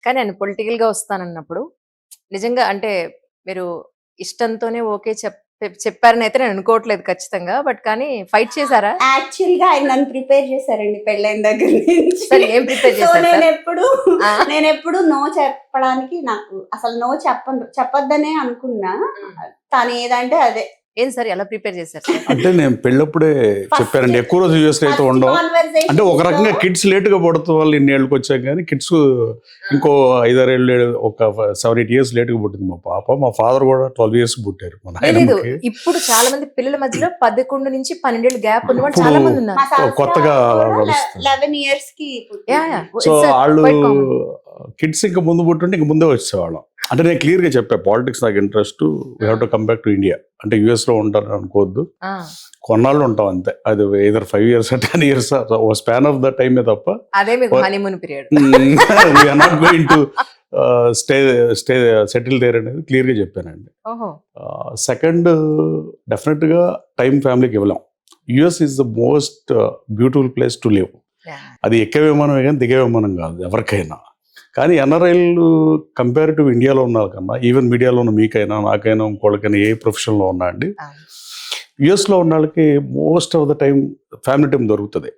కానీ ఆయన పొలిటికల్‌గా వస్తానన్నప్పుడు నిజంగా అంటే మీరు ఇష్టంతోనే ఓకే చెప్పారని అయితే నేను అనుకోవట్లేదు ఖచ్చితంగా. బట్ కానీ ఫైట్ చేసారా? యాక్చువల్‌గా ఆయన నన్ను ప్రిపేర్ చేశారండి పెళ్ళైన దగ్గర నుంచి. సరే ఏం ప్రిపేర్ సో చేశారు సార్? నేనెప్పుడు నో చెప్పడానికి నాకు అసలు నో చెప్పొద్దనే అనుకున్నా. తను ఏదంటే అదే. ఏం సార్ ఎలా ప్రిపేర్ చేశారు సార్? అంటే నేను పెళ్ళప్పుడే చెప్పానండి, ఎక్కువ రోజు యూఎస్ అయితే ఉండవు. అంటే ఒక రకంగా కిడ్స్ లేటుగా పుడతాం వల్ల ఇన్నేళ్ళకి వచ్చాక, కానీ కిడ్స్ ఇంకో 5-6 ఏళ్ళు, ఒక 7-8 years లేటుగా పుట్టింది మా పాప. మా ఫాదర్ కూడా 12 years పుట్టారు మా నాయనమ్మకి. ఇప్పుడు చాలా మంది పిల్లల మధ్యలో 11 నుంచి 12 ఏళ్ళు గ్యాప్ ఉన్న వాళ్ళు చాలా మంది ఉన్నారు. కొత్తగా 11 years కి. సో వాళ్ళు కిడ్స్ ఇంకా ముందు పుట్టుంటే ఇంక ముందే వచ్చేవాళ్ళం. అంటే నేను క్లియర్ గా చెప్పా, పాలిటిక్స్ నాకు interest, we have to come back to India. అంటే యుఎస్ లో ఉంటాను అనుకోవద్దు, కొన్నాళ్ళు ఉంటాం అంతే. అది either 5 years 10 years ఓ స్పాన్ ఆఫ్ ద టైమే తప్ప అదే మీకు honeymoon period. We are not going to stay settle there అనేది క్లియర్ గా చెప్పానండి. సెకండ్, డెఫినెట్ గా టైం ఫ్యామిలీకి ఇవ్వలేం. US is the most beautiful place to live. అది ఎక్కే విమానమే కానీ దిగే విమానం కాదు ఎవరికైనా. కానీ ఎన్ఆర్ఐలు కంపేరిటివ్ ఇండియాలో ఉన్న కన్నా, ఈవెన్ మీడియాలో ఉన్న మీకైనా నాకైనా ఇంకోళ్ళకైనా ఏ ప్రొఫెషన్లో ఉన్నా అండి, యుఎస్లో ఉన్న వాళ్ళకి most of the time family time దొరుకుతుంది.